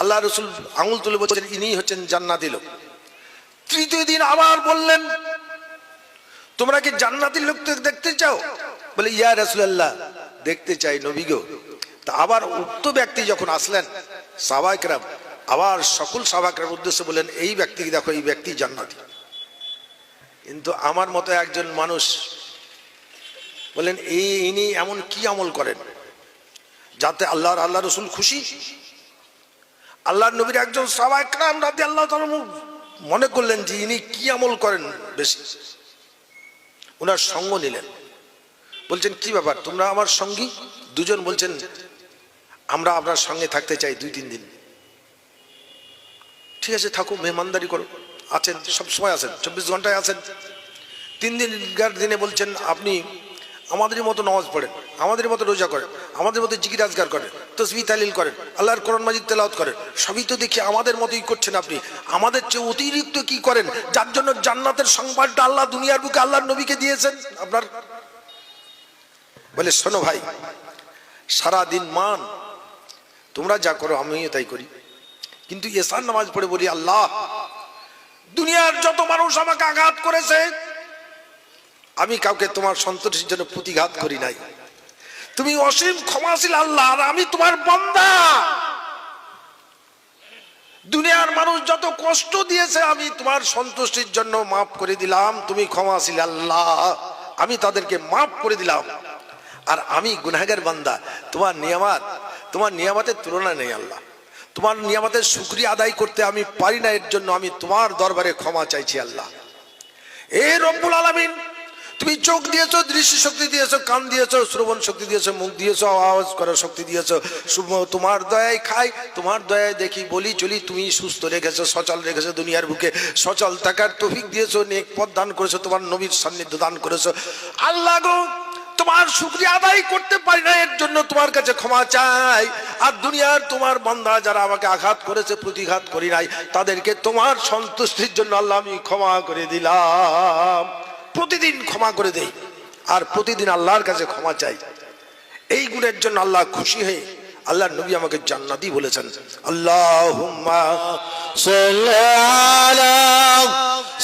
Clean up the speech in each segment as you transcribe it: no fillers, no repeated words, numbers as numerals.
আল্লাহ রসুল আঙুল তুলে বলছেন ইনি হচ্ছেন জান্নাতি লোক। তৃতীয় দিন আবার বললেন তোমরা কি জান্নাতি লোক দেখতে চাও? বলে ইয়া রাসূলুল্লাহ দেখতে চাই নবী গো। তা আবার উক্ত ব্যক্তি যখন আসলেন সাহাবায়ে কেরাম আবার সকল সাহাবায়ে কেরামের উদ্দেশ্যে বলেন এই ব্যক্তিকে দেখো, এই ব্যক্তি জান্নাতি। কিন্তু আমার মতো একজন মানুষ বলেন ইনি এমন কি আমল করেন যাতে আল্লাহ রসুল খুশি? আল্লাহর নবীর একজন সাহাবায়ে কেরাম রাদিয়াল্লাহু তাআলা মনে করলেন যে ইনি কি আমল করেন বেশি, ওনার সঙ্গ নিলেন। বলছেন কি ব্যাপার তোমরা আমার সঙ্গী? দুজন বলছেন আমরা আপনার সঙ্গে থাকতে চাই 2-3 দিন। ঠিক আছে থাকো, মেহমানদারি করো, আছেন সব সময় আছেন, 24 ঘন্টায় আছেন। 3 দিনে বলছেন আপনি আমাদের মতো নামাজ পড়েন, আমাদের মতো রোজা করেন, আমাদের মতো জিকির আজকার করেন, তসবিহ তাহলিল করেন, আল্লাহর কোরআন মাজিদ তেলাওয়াত করেন, সবই তো দেখি আমাদের মতোই করছেন। আপনি আমাদের চেয়ে অতিরিক্ত কি করেন যার জন্য জান্নাতের সংবাদটা আল্লাহ দুনিয়ার বুকে আল্লাহর নবীকে দিয়েছেন আপনার? বলে শোনো ভাই, সারা দিন মান তোমরা যা করো আমিও তাই করি, কিন্তু এশার নামাজ পড়ে বলি আল্লাহ দুনিয়ার যত মানুষ আমাকে আঘাত করেছে আমি কাউকে তোমার সন্তুষ্টির জন্য প্রতিঘাত করি নাই। তুমি অসীম ক্ষমাশীল আল্লাহ, আর আমি তোমার বান্দা। দুনিয়ার মানুষ যত কষ্ট দিয়েছে আমি তোমার সন্তুষ্টির জন্য মাফ করে দিলাম। তুমি ক্ষমাশীল আল্লাহ, আমি তাদেরকে মাফ করে দিলাম। আর আমি গুনাহগার বান্দা, তোমার নিয়ামতের তুলনা নেই আল্লাহ। তোমার নিয়ামতের শুকরিয়া আদায় করতে আমি পারি না, এর জন্য আমি তোমার দরবারে ক্ষমা চাইছি আল্লাহ। এ রব্বুল আলামিন, তুমি চোখ দিয়েছো, দৃষ্টি শক্তি দিয়েছো, কান দিয়েছো, শ্রবণ শক্তি দিয়েছো, মুখ দিয়েছো, আওয়াজ করার শক্তি দিয়েছো। তোমার দয়ায় খাই, তোমার দয়ায় দেখি, বলি চলি। তুমি সুস্থ রেখেছো, সচল রেখেছো, দুনিয়ার বুকে সচল থাকার তৌফিক দিয়েছো, নেক পথ দান করেছো, তোমার নবীর সান্নিধ্য দান করেছো। আল্লাহ গো, তোমার শুকরিয়া আদায় করতে পারি না, এর জন্য তোমার কাছে ক্ষমা চাই। আর দুনিয়ার তোমার বান্দা যারা আমাকে আঘাত করেছে, প্রতিঘাত করি নাই, তাদেরকে তোমার সন্তুষ্টির জন্য আল্লাহ আমি ক্ষমা করে দিলাম। প্রতিদিন ক্ষমা করে দেই আর প্রতিদিন আল্লাহর কাছে ক্ষমা চাই। এই গুণের জন্য আল্লাহ খুশি হয়ে আল্লাহর নবী আমাকে জান্নাতি বলেছেন। আল্লাহুম্মা সাল্লি আলা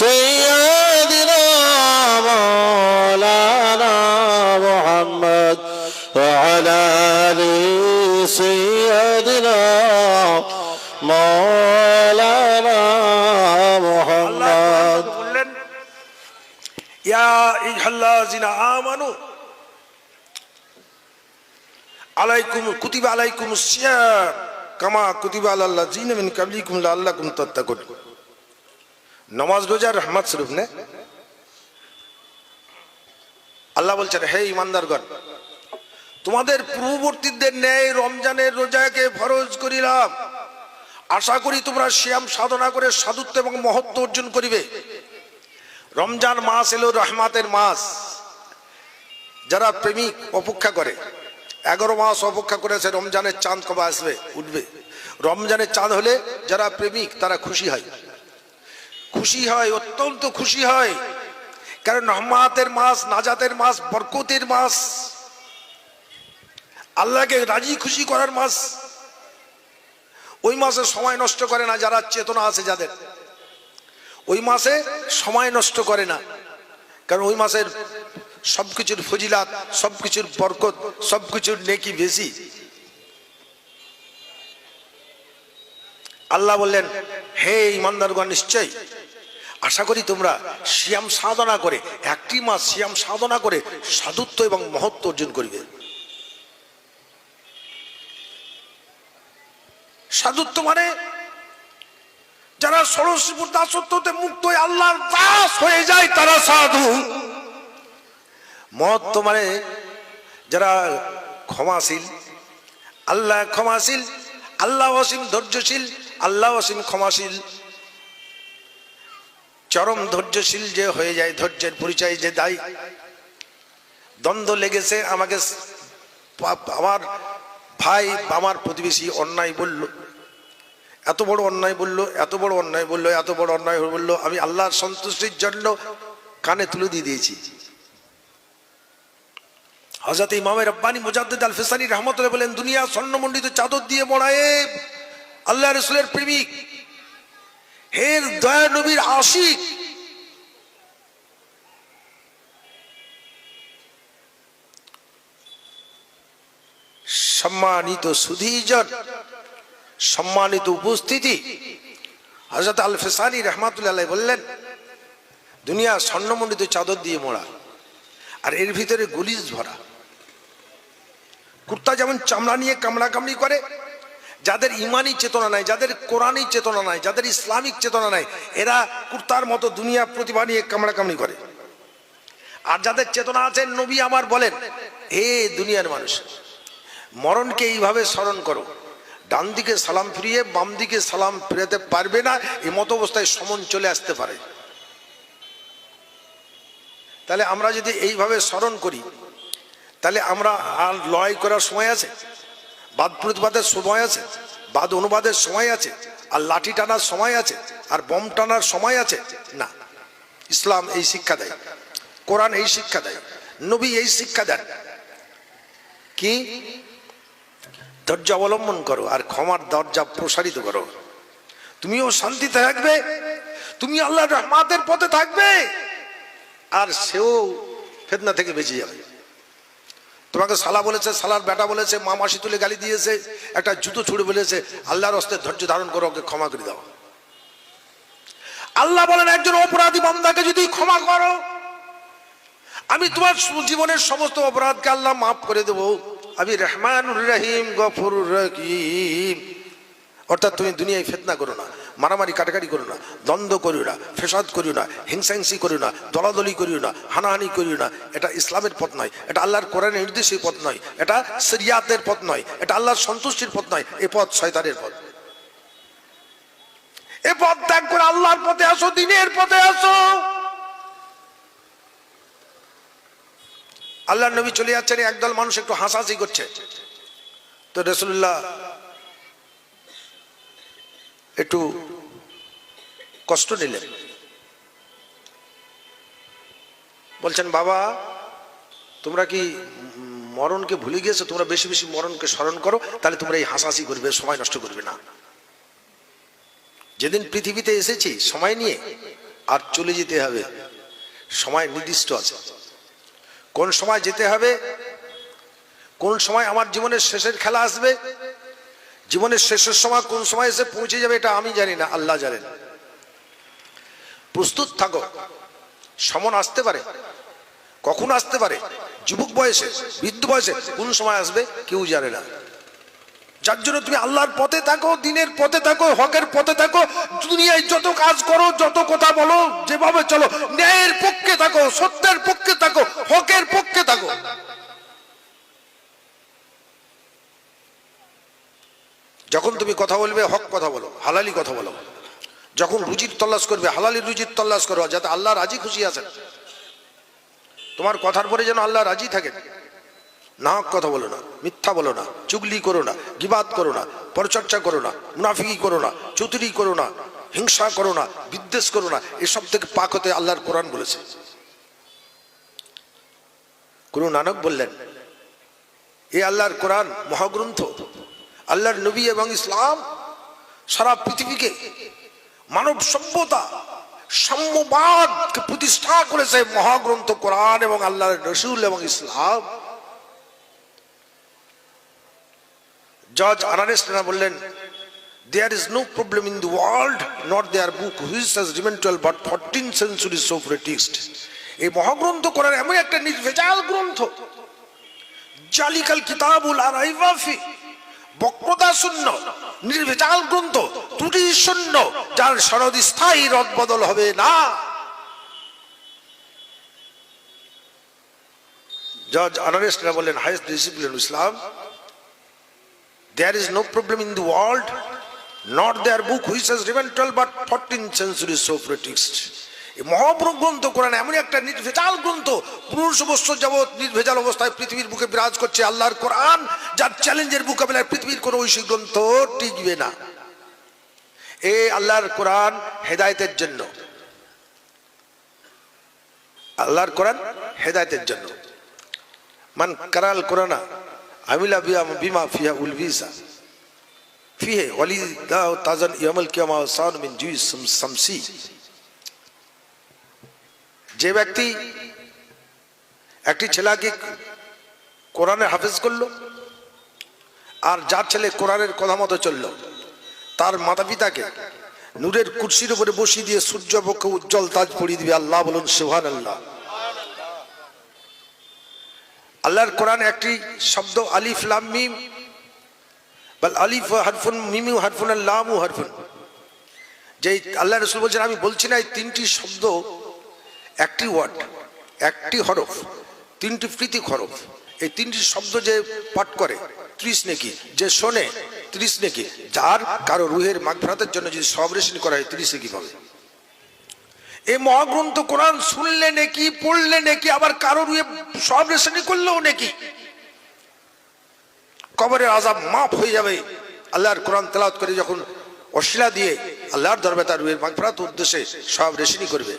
সাইয়্যিদিনা মাওলানা মুহাম্মদ ওয়া আলা আলি সাইয়্যিদিনা মাওলানা মুহাম্মদ। বললেন ইয়া আইয়ুহাল্লাযিনা আমানু আলাইকুম কুতিবা আলাইকুমুস সিয়াম কামা কুতিবা আলাল লাযিনা মিন ক্বাবলিকুম লাআল্লাকুম তাত্তাকুন। নামাজ রোজা রহমত স্বরূপ নে। আল্লাহ বলছেন হে ঈমানদারগণ, তোমাদের পূর্ববর্তীদের ন্যায় রমজানের রোজাকে ফরজ করিলাম। আশা করি তোমরা সিয়াম সাধনা করে সাধুত্ব এবং মহত্ব অর্জন করিবে। রমজান মাস এলো রহমতের মাস। যারা প্রেমিক অপেক্ষা করে, 11 মাস অপেক্ষা করেছে রমজানের চাঁদ কবে আসবে, উঠবে। রমজানের চাঁদ হলে যারা প্রেমিক তারা খুশি হয়, অত্যন্ত খুশি হয়। কারণ রহমতের মাস, নাজাতের মাস, বরকতের মাস, আল্লাহকে রাজি খুশি করার মাস। ওই মাসে সময় নষ্ট করে না যারা চেতনা আছে, যাদের ওই মাসে সময় নষ্ট করে না। কারণ ওই মাসের সবকিছুর ফজিলাত, সবকিছুর বরকত, সবকিছুর নেকি বেশি। আল্লাহ বললেন হে ঈমানদারগণ, নিশ্চয় আশা করি তোমরা সিয়াম সাধনা করে, একটি মাস সিয়াম সাধনা করে সাধুত্ব এবং মহত্ব অর্জন করিবে। সাধুত্ব মানে যারা ষোড়শীপুর দাসত্বতে মুক্ত হয়ে আল্লাহর দাস হয়ে যায় তারা সাধু। মহত্ব মানে যারা ক্ষমাশীল, আল্লাহ ক্ষমাশীল, আল্লাহ অসীম ধৈর্যশীল, আল্লাহ অসীম ক্ষমাশীল। চরম ধৈর্যশীল যে হয়ে যায়, ধৈর্যের পরিচয় যে দেয়। দ্বন্দ্ব লেগেছে, আমাকে আমার ভাই, আমার প্রতিবেশী অন্যায় বলল, এত বড় অন্যায় বললো, এত বড় অন্যায় বললো, এত বড় অন্যায় বললো, আমি আল্লাহর সন্তুষ্টির জন্য কানে তুলে দিয়ে দিয়েছি। হযরত ইমাম রব্বানী মুজাদ্দিদ আল ফিসানি রাহমাতুল্লাহ বলেন, দুনিয়া স্বর্ণমণ্ডিত চাদর দিয়ে মোড়ায়ে আল্লাহ রাসূলের প্রেমিক, হে দয়া নবীর আশিক, সম্মানিত সুধীজন, সম্মানিত উপস্থিতি, হযরত আল ফিসানি রাহমাতুল্লাহ আলাইহি বললেন, দুনিয়া স্বর্ণমণ্ডিত চাদর দিয়ে মোড়া, আর এর ভিতরে গুলিজ ভরা। কুত্তা যেমন চামড়া নিয়ে কামড়া কামড়ি করে, যাদের ইমানি চেতনা নাই, যাদের কোরআনী চেতনা নাই, যাদের ইসলামিক চেতনা নাই, এরা কুত্তার মতো দুনিয়া প্রতিভা নিয়ে কামড়া কামড়ি করে। আর যাদের চেতনা আছে, নবী আমার বলেন, হে দুনিয়ার মানুষ, মরণকে এইভাবে স্মরণ করো, ডান দিকে সালাম ফিরিয়ে বাম দিকে সালাম ফিরাতে পারবে না, এই মত অবস্থায় সমন চলে আসতে পারে। তাহলে আমরা যদি এইভাবে স্মরণ করি, তাহলে আমরা আর লড়াই করার সময় আছে, বাদ প্রতিবাদের সময় আছে, বাদ অনুবাদের সময় আছে, আর লাঠি টানার সময় আছে, আর বম টানার সময় আছে না। ইসলাম এই শিক্ষা দেয়, কোরআন এই শিক্ষা দেয়, নবী এই শিক্ষা দেন কি? ধৈর্য অবলম্বন করো আর ক্ষমার দরজা প্রসারিত করো। তুমিও শান্তিতে থাকবে, তুমি আল্লাহর রহমতের পথে থাকবে, আর সেও ফিতনা থেকে বেঁচে যাবে। তোমাকে সালা বলেছে, সালার বেটা বলেছে, মা মাসি তুলে গালি দিয়েছে, একটা জুতো ছুড়ে বলেছে, আল্লাহর হস্তে ধৈর্য ধারণ করো, ওকে ক্ষমা করে দাও। আল্লাহ বলেন, একজন অপরাধী বান্দাকে যদি ক্ষমা করো, আমি তোমার জীবনের সমস্ত অপরাধকে আল্লাহ মাফ করে দেবো। আমি রহমানুর রহিম, গফুরুর রহিম। অর্থাৎ তুমি দুনিয়ায় ফিতনা করো না, মারামারি কাটাকাটি করো না, দ্বন্দ্ব করিও না, ফেসাদ করিও না, হিংসাহিংসি করিও না, দলাদলি করিও না, হানাহানি করিও না। এটা ইসলামের পথ নয়, এটা আল্লাহর কোরআনের নির্দেশের পথ নয়, এটা শরিয়াতের পথ নয়, এটা আল্লাহর সন্তুষ্টির পথ নয়, এ পথ শয়তানের পথ। এ পথ ত্যাগ করে আল্লাহর পথে আসো, দ্বীনের পথে আসো। আল্লাহর নবী চলে যাচ্ছেন, একদল মানুষ একটু হাসাহাসি করছে, তো রাসূলুল্লাহ একটু কষ্ট নিলেন, বলছেন, বাবা তোমরা কি মরণকে ভুলে গিয়েছো? তোমরা বেশি বেশি মরণকে স্মরণ করো, তাহলে তোমরা এই হাসাহাসি করবে, সময় নষ্ট করবে না। যেদিন পৃথিবীতে এসেছি সময় নিয়ে, আর চলে যেতে হবে, সময় নির্দিষ্ট আছে। কোন সময় যেতে হবে, কোন সময় আমার জীবনের শেষের খেলা আসবে, জীবনের শেষের সময় কোন সময় এসে পৌঁছে যাবে, এটা আমি জানি না, আল্লাহ জানেন। প্রস্তুত থাকো, সমন আসতে পারে, কখন আসতে পারে, যুবক বয়সে, বৃদ্ধ বয়সে, কোন সময় আসবে কেউ জানে না। যার জন্য তুমি আল্লাহর পথে থাকো, দ্বীনের পথে থাকো, হকের পথে থাকো। দুনিয়ায় যত কাজ করো, যত কথা বলো, যেভাবে চলো, ন্যায়ের পক্ষে থাকো, সত্যের পক্ষে থাকো, হকের পক্ষে থাকো। যখন তুমি কথা বলবে, হক কথা বলো, হালালি কথা বলো। যখন রুজির তল্লাশ করবে, হালালি রুজির তল্লাশ করো, যাতে আল্লাহ রাজি খুশি আছেন। তোমার কথার পরে যেন আল্লাহ রাজি থাকেন। না হক কথা বলো না, মিথ্যা বলো না, চুগলি করো না, গিবাত করো না, পরচর্চা করো না, মুনাফিকি করো না, চতুরি করো না, হিংসা করো না, বিদ্বেষ করো না। এসব থেকে পাক হতে আল্লাহর কোরআন বলেছে। গুরু নানক বললেন, এ আল্লাহর কোরআন মহাগ্রন্থ, আল্লাহর নবী এবং ইসলাম সারা পৃথিবীকে, মানব সভ্যতা, সাম্যবাদকে প্রতিষ্ঠা করেছে মহাগ্রন্থ কোরআন এবং আল্লাহর রসুল এবং ইসলাম। জর্জ আর্নেস্ট বললেন, there is no problem in the world, not their book which has remained 12 but 14 centuries of text. এই মহাগ্রন্থ কোরআন এমন একটা নির্ভেজাল গ্রন্থ, জালিকাল কিতাবুল লা রাইবা ফি, বক্রতা শূন্য, নির্ভেজাল গ্রন্থ, ত্রুটি শূন্য, যার সনদ স্থায়ী, রদ বদল হবে না। জর্জ আর্নেস্ট বললেন, highest discipline Islam, there is no problem in the world, not their book which has remained 12 but 14 centuries of text. এই মহাগ্রন্থ কোরআন এমন একটা নির্ভেজাল গ্রন্থ, 1500 বছর যাবৎ নির্ভেজাল অবস্থায় পৃথিবীর বুকে বিরাজ করছে আল্লাহর কোরআন, যার চ্যালেঞ্জের মোকাবিলায় পৃথিবীর কোনো ঐশী গ্রন্থ টিকবে না। এই আল্লাহর কোরআন হেদায়েতের জন্য, আল্লাহর কোরআন হেদায়েতের জন্য। মান কারাল কোরআনা আমিলা বিমা ফিহা উলবিসা, ফিহে ওয়ালিদাউ তাজান ইয়াউমাল কিয়ামা সান মিন জুই শামসি। যে ব্যক্তি একটি ছেলেকে কোরআনে হাফেজ করলো, আর যার ছেলে কোরআনের কথা মতো চললো, তার মাতা পিতাকে নূরের কুরসির উপরে বসিয়ে দিয়ে সূর্য পক্ষে উজ্জ্বল তাজ পরিয়ে দিবে। আল্লাহ বলুন সুবহানাল্লাহ। আল্লাহর কোরআন একটি শব্দ আলিফ লাম মিম, বল আলিফ হারফুন মিম হারফুন লাম হারফুন। যে আল্লাহ রাসূল বলছেন, আমি বলছি না এই তিনটি শব্দ একটি ওয়ার্ড, একটি হরফ, তিনটি পৃথক হরফ। এই তিনটি শব্দ যে পাঠ করে 30 নেকি, যে শোনে 30 নেকি, যার কারো রুহের মাগফিরাতের জন্য যদি সওয়াব রেশনি করা হয় 30 নেকি পাবে। এই মহাগ্রন্থ কোরআন শুনলে নেকি, পড়লে নেকি, আবার কারো রুহে সওয়াব রেশনি করলেও নেকি। কবরের আযাব মাফ হয়ে যাবে আল্লাহর কোরআন তেলাওয়াত করে যখন ওসিলা দিয়ে আল্লাহর দরবারে তার রুহের মাগফিরাত উদ্দেশ্যে সওয়াব রেশনি করবে।